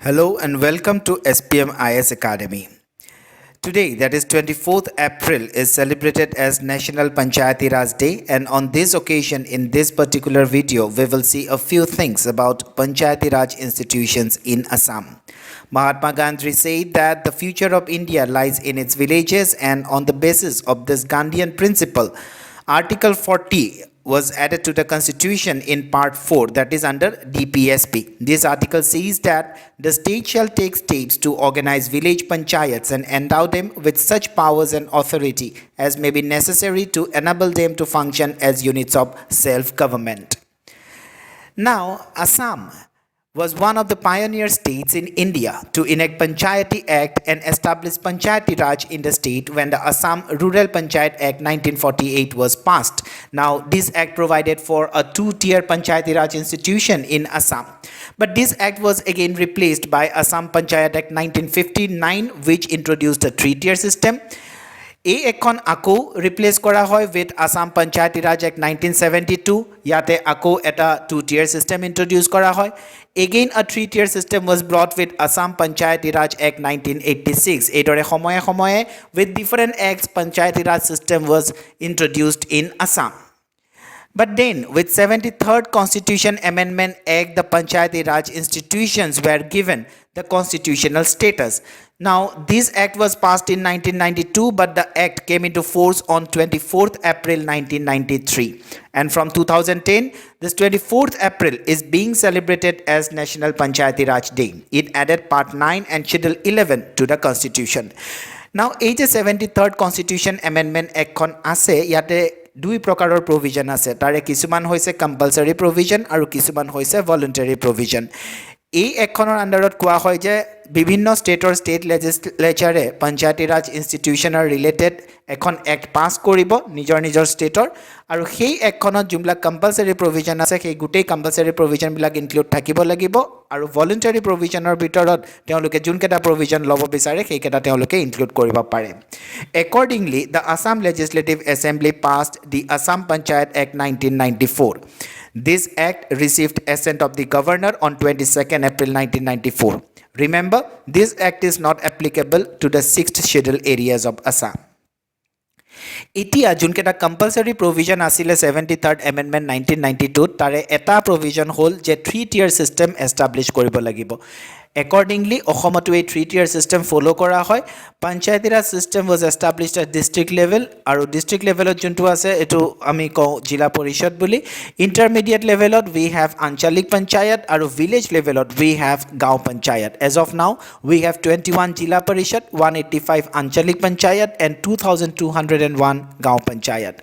Hello and welcome to SPM IAS Academy. Today, that is 24th April, is celebrated as National Panchayati Raj Day, and on this occasion, in this particular video, we will see a few things about Panchayati Raj institutions in Assam. Mahatma Gandhi said that the future of India lies in its villages, and on the basis of this Gandhian principle, Article 40 was added to the constitution in part 4, that is under DPSP. This article says that the state shall take steps to organize village panchayats and endow them with such powers and authority as may be necessary to enable them to function as units of self-government. Now, Assam was one of the pioneer states in India to enact Panchayati Act and establish Panchayati Raj in the state when the Assam Rural Panchayat Act 1948 was passed. Now, this act provided for a two-tier Panchayati Raj institution in Assam. But this act was again replaced by Assam Panchayat Act 1959, which introduced a three-tier system. এই এখন আকৌ ৰিপ্লেস কৰা হয় with Assam Panchayati Raj act 1972 ইয়াতে আকৌ এটা two tier system introduce কৰা হয় again a three tier system was brought with Assam Panchayati Raj act 1986 এইদৰে সময়ে সময়ে with different acts Panchayati Raj system was introduced in Assam. But then, with 73rd Constitution Amendment Act, the Panchayati Raj institutions were given the constitutional status. Now, this act was passed in 1992, but the act came into force on 24th April 1993. And from 2010, this 24th April is being celebrated as National Panchayati Raj Day. It added Part 9 and Schedule 11 to the Constitution. Now, এই যে 73rd Constitution Amendment Act খন আছে ইয়াতে দুই প্ৰকাৰৰ provision আছে তাৰে কিছুমান হৈছে কম্পালসৰি প্ৰভিজন আৰু কিছুমান হৈছে ভলান্টাৰী প্ৰভিজন এই একখনৰ আন্ডাৰত কোৱা হয় যে বিভিন্ন ষ্টেটৰ ষ্টেট লেজিসলেচাৰে পঞ্চায়তী ৰাজ ইনষ্টিটিউচনৰ ৰিলেটেড এখন এক্ট পাস কৰিব নিজৰ নিজৰ ষ্টেটৰ আৰু সেই একখনত যোনবিলাক কম্পালসৰি প্ৰভিজন আছে সেই গোটেই কম্পালসৰি প্ৰভিজনবিলাক ইনক্লুড থাকিব লাগিব আৰু ভলান্টাৰী প্ৰভিজনৰ ভিতৰত তেওঁলোকে যোনকেইটা প্ৰভিজন ল'ব বিচাৰে সেইকেইটা তেওঁলোকে ইনক্লুড কৰিব পাৰে. Accordingly, the Assam Legislative Assembly passed the Assam Panchayat Act 1994. This act received assent of the governor on 22nd April 1994. Remember, this act is not applicable to the 6th schedule areas of Assam. এতিয়া যোনকেইটা compulsory provision আছিলে 73rd Amendment 1992 তাৰে এটা provision হ'ল যে three tier system establish কৰিব লাগিব. Accordingly, অসমতো এই থ্ৰী টিয়াৰ সিস্টেম ফলো কৰা হয়. Panchayati Raj system was established at district level আৰু district levelত যোনটো আছে এটো আমি কওঁ জিলা পৰিষদ বুলি. Intermediate levelত we have Anchalik Panchayat আৰু village levelত we have Gaon Panchayat. As of now, we have 21 Zila Parishad, 185 Anchalik Panchayat and 2201 Gaon Panchayat.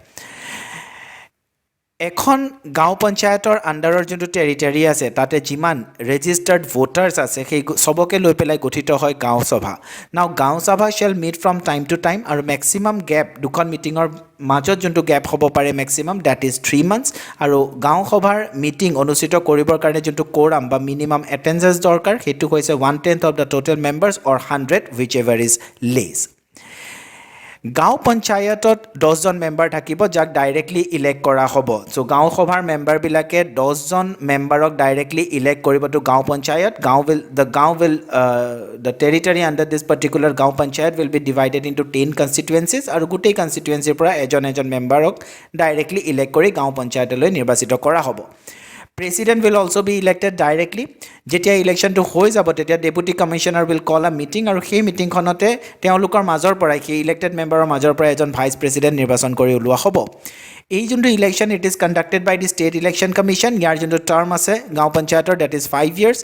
এখন গাঁও পঞ্চায়তৰ আন্ডাৰৰ যোনটো টেৰিটৰি আছে তাতে যিমান ৰেজিষ্টাৰ্ড ভোটাৰ্ছ আছে সেই সবকে লৈ পেলাই গঠিত হয় গাঁও সভা. নাও গাঁও সভা shall meet from time to time আৰু মেক্সিমাম গেপ দুখন মিটিঙৰ মাজত যোনটো গেপ হ'ব পাৰে মেক্সিমাম ডেট ইজ 3 মান্থছ আৰু গাঁও সভাৰ মিটিং অনুষ্ঠিত কৰিবৰ কাৰণে যোনটো কোৰাম বা মিনিমাম এটেণ্ডেন্স দৰকাৰ সেইটো হৈছে 1/10 of the total members or 100 whichever is less. গাঁও পঞ্চায়তত 10 জন মেম্বাৰ থাকিব যাক ডাইৰেক্টলি ইলেক্ট কৰা হ'ব. সো গাঁও সভাৰ মেম্বাৰবিলাকে 10 জন মেম্বাৰক ডাইৰেক্টলি ইলেক্ট কৰিব টু গাঁও panchayat. The territory under this particular গাঁও panchayat will be divided into 10 constituencies আৰু গোটেই কনষ্টিটুৱেন্সিৰ পৰা এজন মেম্বাৰক ডাইৰেক্টলি ইলেক্ট কৰি গাঁও পঞ্চায়তলৈ নিৰ্বাচিত কৰা হ'ব. President will also be elected directly. যেতিয়া ইলেকশনটো হৈ যাব তেতিয়া deputy commissioner will call a meeting আৰু সেই মিটিংখনতে তেওঁলোকৰ মাজৰ পৰা সেই ইলেক্টেড মেম্বাৰৰ মাজৰ পৰা এজন ভাইস প্ৰেসিডেন্ট নিৰ্বাচন কৰি উলোৱা হ'ব. এই যোনটো election it is conducted by the state election commission. ইয়াৰ যোনটো টাৰ্ম আছে গাঁও পঞ্চায়তৰ date is 5 years,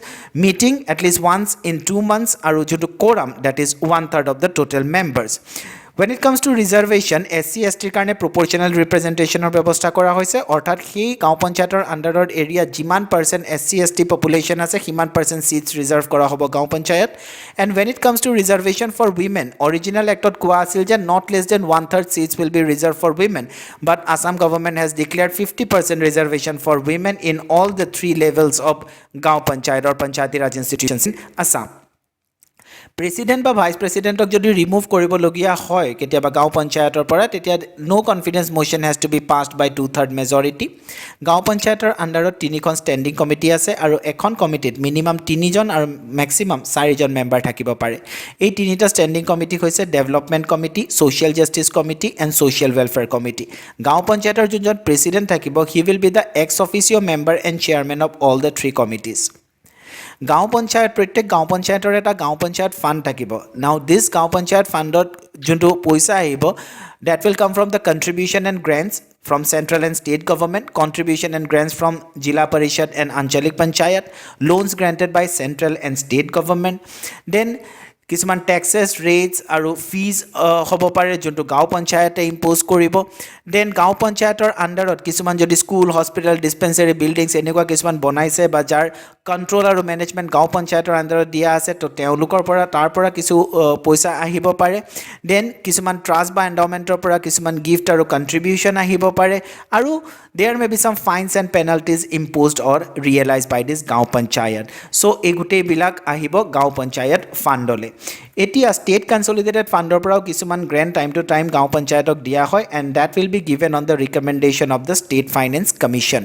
meeting at least once in 2 months আৰু যোনটো quorum date is 1/3 of the total members. When it comes to reservation, SC/ST কাৰণে proportional representationৰ ব্যৱস্থা কৰা হৈছে অৰ্থাৎ সেই গাঁও পঞ্চায়তৰ আন্ডাৰৰ এৰিয়া যিমান পাৰ্সেন্ট SC/ST পপুলেশ্যন আছে সিমান পাৰ্সেন্ট সিটস ৰিজাৰ্ভ কৰা হ'ব গাঁও panchayat. And when it comes to reservation for women, original actত কোৱা আছিল যে not less than 1/3 seats will be reserved for women, but Assam government has declared 50% reservation for women in all the 3 levels of Gaon Panchayat or Panchayati Raj institutions in Assam. President বা vice প্ৰেসিডেন্টক যদি remove কৰিবলগীয়া হয় কেতিয়াবা গাঁও পঞ্চায়তৰ পৰা তেতিয়া no confidence motion has to be passed by 2/3 majority গাঁও পঞ্চায়তৰ আণ্ডাৰত তিনিখন ষ্টেণ্ডিং কমিটি আছে আৰু এখন কমিটিত মিনিমাম 3জন আৰু মেক্সিমাম 4জন মেম্বাৰ থাকিব পাৰে এই তিনিটা ষ্টেণ্ডিং কমিটি হৈছে development committee social justice committee and social welfare committee গাঁও পঞ্চায়তৰ যোনজন প্ৰেসিডেন্ট থাকিব he will be the ex officio member and chairman of all the 3 committees গাঁও পঞ্চায়ত প্ৰত্যেক গাঁও পঞ্চায়তৰ এটা গাঁও পঞ্চায়ত ফাণ্ড থাকিব নাও দিছ গাঁও পঞ্চায়ত ফাণ্ডত যোনটো পইচা আহিব that will come from the contribution and grants from central and state government, contribution and grants from Zila Parishad and Anchalik Panchayat, loans granted by central and state government, then কিছুমান ট্যাক্সেছ rates আৰু fees হ'ব পাৰে যোনটো গাঁও পঞ্চায়তে impose কৰিব then গাঁও পঞ্চায়তৰ আণ্ডাৰত কিছুমান যদি স্কুল হস্পিটেল ডিছপেঞ্চেৰী বিল্ডিংছ এনেকুৱা কিছুমান বনাইছে বা যাৰ কণ্ট্ৰল আৰু মেনেজমেণ্ট গাঁও পঞ্চায়তৰ আণ্ডাৰত দিয়া আছে তো তেওঁলোকৰ পৰা তাৰ পৰা কিছু পইচা আহিব পাৰে দেন কিছুমান ট্ৰাষ্ট বা এণ্ডাউমেণ্টৰ পৰা কিছুমান গিফ্ট আৰু কণ্ট্ৰিবিউশ্যন আহিব পাৰে আৰু there may be some fines and penalties imposed or realize by this Gaon Panchayat চ' এই গোটেইবিলাক আহিব গাঁও পঞ্চায়ত ফাণ্ডলৈ এতিয়া ষ্টেট কনচলিডেটেড ফাণ্ডৰ পৰাও কিছুমান গ্ৰেণ্ট টাইম টু টাইম গাঁও পঞ্চায়তক দিয়া হয় and that will be given on the recommendation of the state finance commission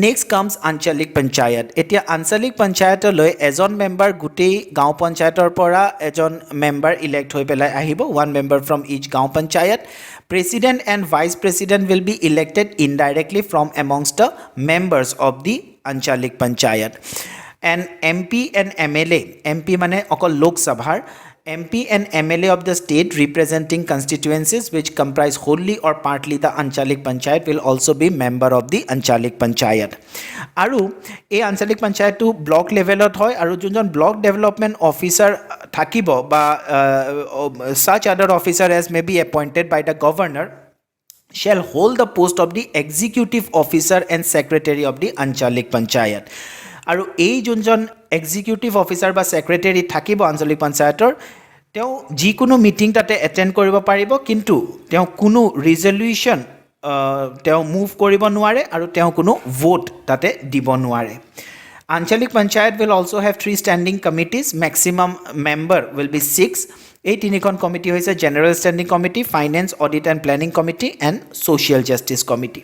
next comes আঞ্চলিক পঞ্চায়ত এতিয়া আঞ্চলিক পঞ্চায়তলৈ এজন মেম্বাৰ গোটেই গাঁও পঞ্চায়তৰ পৰা এজন মেম্বাৰ ইলেক্ট হৈ পেলাই আহিব one member from each Gaon Panchayat president and vice president will be elected indirectly from amongst the members of the Anchalik Panchayat and MP and MLA MP মানে অকল লোক সভাৰ MP and MLA of the state representing constituencies which comprise wholly or partly the Anchalik Panchayat will also be member of the Anchalik Panchayat আৰু এই আঞ্চলিক পঞ্চায়তটো block লেভেলত হয় আৰু যোনজন ব্লক ডেভেলপমেণ্ট অফিচাৰ থাকিব বা such other officer as may be appointed by the governor shall hold the post of the executive officer and secretary of the Anchalik Panchayat আৰু এই যোনজন এক্সিকিউটিভ অফিচাৰ বা ছেক্ৰেটাৰী থাকিব আঞ্চলিক পঞ্চায়তৰ তেওঁ যিকোনো মিটিং তাতে এটেণ্ড কৰিব পাৰিব কিন্তু তেওঁ কোনো ৰিজলিউশ্যন তেওঁ মুভ কৰিব নোৱাৰে আৰু তেওঁ কোনো ভোট তাতে দিব নোৱাৰে আঞ্চলিক panchayat will also have 3 standing committees maximum member will be 6 এই তিনিখন কমিটি হৈছে general standing committee finance audit and planning committee and social justice committee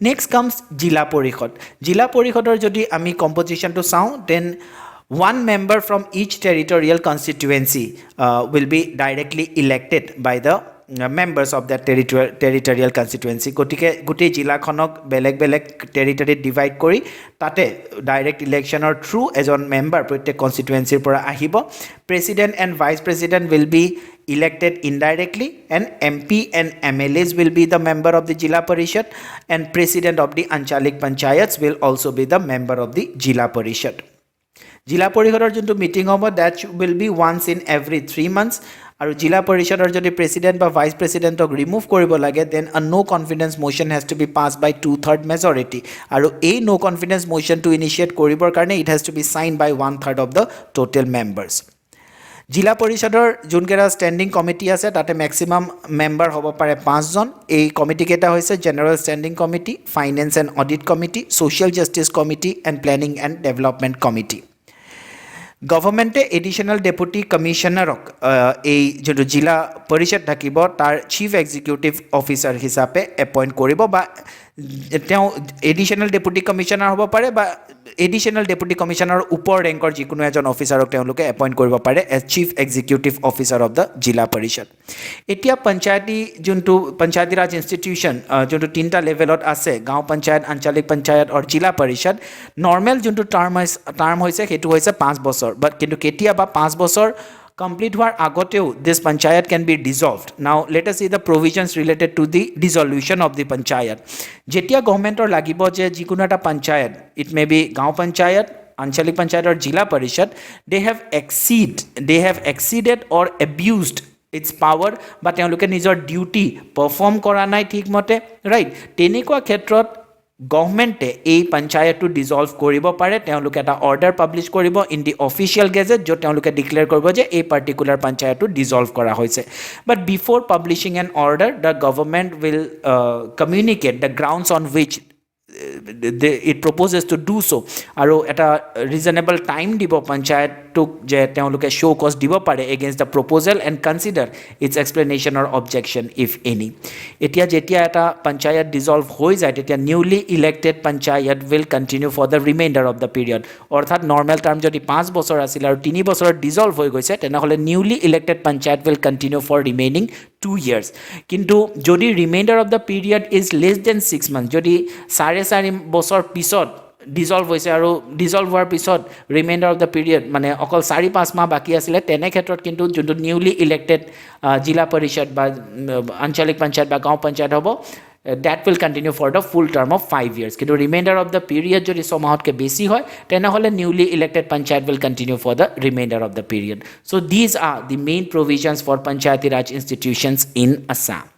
next comes জিলা পৰিষদ জিলা পৰিষদৰ যদি আমি কম্পজিশ্যনটো চাওঁ then one member from each territorial constituency will be directly elected by the members of that territorial constituency গতিকে গোটেই জিলাখনক বেলেগ বেলেগ টেৰিটৰিত ডিভাইড কৰি তাতে ডাইৰেক্ট ইলেকশ্যনৰ থ্ৰু এজন মেম্বাৰ প্ৰত্যেক কনষ্টিটুৱেঞ্চিৰ পৰা আহিব president and vice president will be elected indirectly and MP and MLAs will be the member of the Zila Parishad and president of the Anchalik Panchayats will also be the member of the Zila Parishad জিলা পৰিষদৰ যোনটো meeting হ'ব that will be once in every 3 months আৰু জিলা পৰিষদৰ যদি president বা vice প্ৰেচিডেণ্টক remove কৰিব লাগে then a no confidence motion has to be pass by 2/3 majority আৰু এই নো কনফিডেন্স মোশ্যনটো ইনিচিয়েট কৰিবৰ কাৰণে it has to be sign by 1/3 of the total members জিলা পৰিষদৰ যোনকেইটা ষ্টেণ্ডিং কমিটি আছে তাতে মেক্সিমাম মেম্বাৰ হ'ব পাৰে 5জন এই কমিটিকেইটা হৈছে general standing committee finance and audit committee social justice committee and planning and development committee গভৰ্ণমেণ্টে এডিশ্যনেল ডেপুটি কমিশ্যনাৰক এই যোনটো জিলা পৰিষদ থাকিব তাৰ চিফ এক্সিকিউটিভ অফিচাৰ হিচাপে এপইণ্ট কৰিব বা তেওঁ এডিশ্যনেল ডেপুটি কমিশ্যনাৰ হ'ব পাৰে বা এডিশ্যনেল ডেপুটি কমিশ্যনাৰৰ ওপৰ ৰেংকৰ যিকোনো এজন অফিচাৰক তেওঁলোকে এপইণ্ট কৰিব পাৰে as chief executive officer of the zila parishad এতিয়া পঞ্চায়তী ৰাজ ইনষ্টিটিউশ্যন যোনটো 3টা লেভেলত আছে গাঁও পঞ্চায়ত আঞ্চলিক পঞ্চায়ত আৰু জিলা পৰিষদ নৰ্মেল যোনটো টাৰ্ম হৈছে সেইটো হৈছে 5 বছৰ বাট কিন্তু কেতিয়াবা 5 বছৰ complete হোৱাৰ আগতেও this panchayat can be dissolved now let us see the provisions related to the dissolution of the panchayat যেতিয়া গভৰ্ণমেণ্টৰ লাগিব যে যিকোনো এটা পঞ্চায়ত it may be গাঁও পঞ্চায়ত আঞ্চলিক পঞ্চায়ত or জিলা পৰিষদ they have exceeded or abused its power বা তেওঁলোকে নিজৰ ডিউটি পাৰফৰ্ম কৰা নাই ঠিকমতে ৰাইট তেনেকুৱা ক্ষেত্ৰত গভৰ্ণমেণ্টে এই পঞ্চায়তটো ডিজলভ কৰিব পাৰে তেওঁলোকে এটা অৰ্ডাৰ পাব্লিছ কৰিব ইন দি অফিচিয়েল গেজেট য'ত তেওঁলোকে ডিক্লেয়াৰ কৰিব যে এই পাৰ্টিকুলাৰ পঞ্চায়তটো ডিজলভ কৰা হৈছে but before publishing an order the government will communicate the grounds on which it proposes to do so আৰু এটা ৰিজনেবল টাইম দিব পঞ্চায়তটো কোৰ্টটোক যে তেওঁলোকে শো কজ দিব পাৰে against the proposal and consider its explanation or objection if any এতিয়া যেতিয়া এটা পঞ্চায়ত ডিজলভ হৈ যায় তেতিয়া newly elected panchayat will continue for the remainder of the period অৰ্থাৎ নৰ্মেল টাৰ্ম যদি 5 বছৰ আছিল আৰু 3 বছৰত ডিজলভ হৈ গৈছে তেনেহ'লে newly elected panchayat will continue for remaining 2 years কিন্তু যদি remainder of the period is less than 6 months যদি 4.5 বছৰ পিছত ডিজলভ হৈছে আৰু ডিজলভ হোৱাৰ পিছত ৰিমাইণ্ডাৰ অফ দ্য পিৰিয়ড মানে অকল 4-5 মাহ বাকী আছিলে তেনে ক্ষেত্ৰত কিন্তু যোনটো নিউলি ইলেক্টেড জিলা পৰিষদ বা আঞ্চলিক পঞ্চায়ত বা গাঁও পঞ্চায়ত হ'ব that will continue for the full term of 5 years কিন্তু remainder of the period যদি 6 মাহতকৈ বেছি হয় তেনেহ'লে newly elected panchayat will continue for the remainder of the period so these are the main provisions for Panchayati Raj institutions in Assam